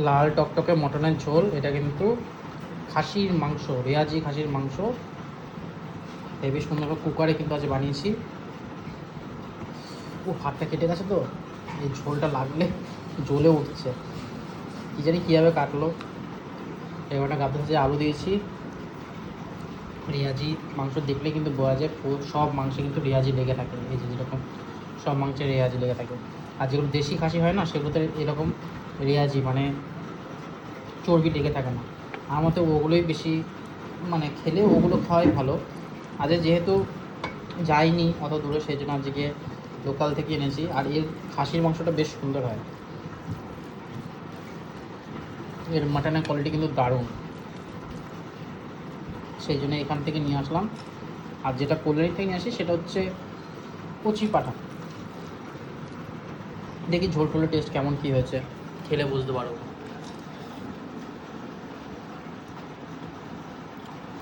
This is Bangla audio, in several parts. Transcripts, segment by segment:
লাল টকটকে মটনের ঝোল। এটা কিন্তু খাসির মাংস, রেয়াজি খাসির মাংস, হেবি সুন্দরভাবে কুকারে কিন্তু আজ বানিয়েছি। ও হাতটা কেটে গেছে তো, এই ঝোলটা লাগলে জ্বলে উঠছে, কী জানি কীভাবে কাটলো। এবারটা গাঁদা ভাজে আলু দিয়েছি। রেয়াজি মাংস দেখলে কিন্তু বোঝা যায় সব মাংসে কিন্তু রেয়াজি লেগে থাকে, এই যে যেরকম সব মাংসে রেয়াজি লেগে থাকে। আর যেগুলো দেশি খাসি হয় না, সেগুলোতে এরকম রেয়াজি মানে চর্বি লেগে থাকে না। আমার মতে ওগুলোই বেশি, মানে খেলে ওগুলো খাওয়াই ভালো। আজ যেহেতু যাইনি অত দূরে, সেই জন্য আজকে লোকাল থেকে এনেছি। আর এর খাসির মাংসটা বেশ সুন্দর হয়, এর মাটনের কোয়ালিটি কিন্তু দারুণ, সেই জন্য এখান থেকে নিয়ে আসলাম। আর যেটা কল্যাণী থেকে নিয়ে আসি সেটা হচ্ছে কচি পাঠা। দেখি ঝোল টোলের টেস্ট কেমন কী হয়েছে, খেলে বুঝতে পারবো।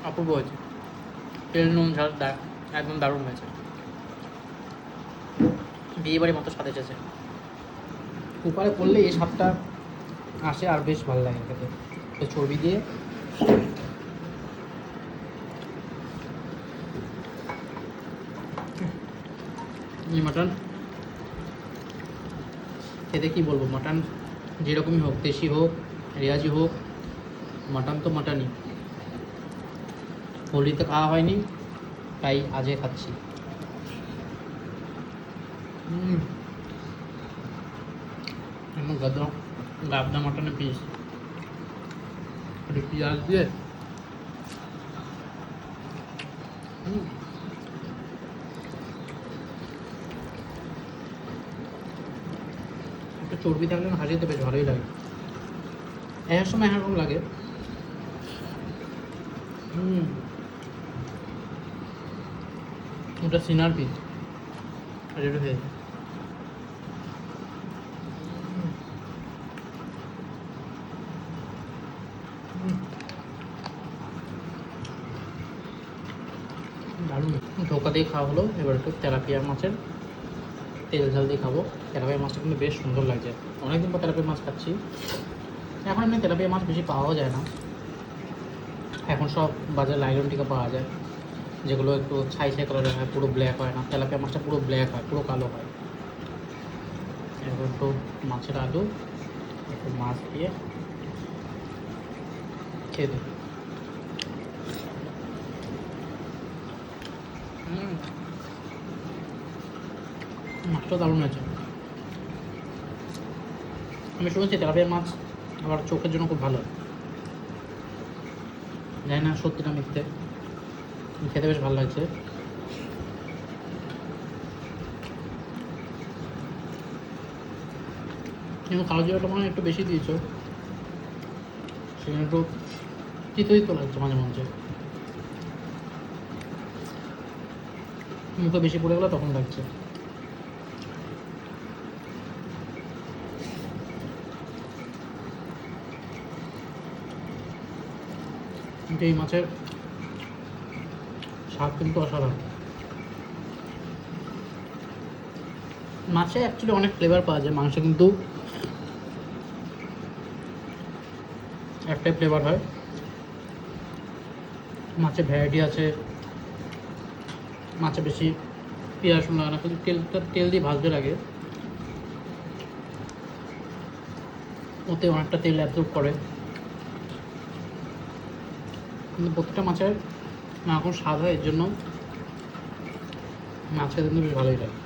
অপূর্ব হয়েছে, তেল নুন ঝাল একদম দারুণ হয়েছে, বিয়েবাড়ির মতো স্বাদ এসেছে। কুকারে করলে এই স্বাদটা আসে আর বেশ ভালো লাগে খেতে। তো চর্বি দিয়ে এই মাটন খেতে কী বলবো, মাটন যেরকমই হোক, দেশি হোক রেয়াজি হোক, মাটন তো মাটনই। হোলিতে খাওয়া হয়নি, তাই আজকে খাচ্ছি। গাবদা মাটনের পিস, একটু পেঁয়াজ দিয়ে একটু চর্বি থাকলে না হাসিতে বেশ ভালোই লাগে। এক সময় এরকম লাগে। ওটা সিনার পিস, আর এটা ভেজ। দারুণ ধোকা দিয়ে খাওয়া হলো। এবার একটু তেলাপিয়া মাছের তেল ঝাল দিয়ে খাবো। তেলাপিয়া মাছটা কিন্তু বেশ সুন্দর লাগছে, অনেকদিন পর তেলাপিয়া মাছ খাচ্ছি। এখন এমনি তেলাপিয়া মাছ বেশি পাওয়াও যায় না, এখন সব বাজারে লাইলন টিকা পাওয়া যায়, যেগুলো একটু ছাই ছাই কালারের হয়, পুরো ব্ল্যাক হয় না। তেলাপিয়া মাছটা পুরো ব্ল্যাক হয়, পুরো কালো হয়। এরপর একটু মাছের আলু, একটু মাছ দিয়ে খেয়ে দিই। মাছটা দারুণ হয়েছে। আমি শুনেছি তেলাপিয়া মাছ আবার চোখের জন্য খুব ভালো, জানি না সত্যি না মিথ্যে, খেতে বেশ ভালো লাগছে। কিন্তু কালো জিরাটা মানে একটু বেশি দিয়েছো, সেখানে একটু তিতো তিতো লাগছে মাঝে মাঝে, মুখে বেশি পড়ে গেলো তখন লাগছে। কিন্তু এই মাছের স্বাদ কিন্তু অসাধারণ। মাছে অ্যাকচুয়ালি অনেক ফ্লেভার পাওয়া যায়, মাংসে কিন্তু একটাই ফ্লেভার হয়। মাছে ভ্যারাইটি আছে, মাছে বেশি পেঁয়াজ রসুন লাগে না, কিন্তু তেল দিয়ে ভাজতে লাগে, ওতে অনেকটা তেল অ্যাবজর্ব করে। কিন্তু প্রত্যেকটা মাছের না এখন স্বাদ হয়, এর জন্য মাছ খেতে কিন্তু বেশ ভালোই লাগে।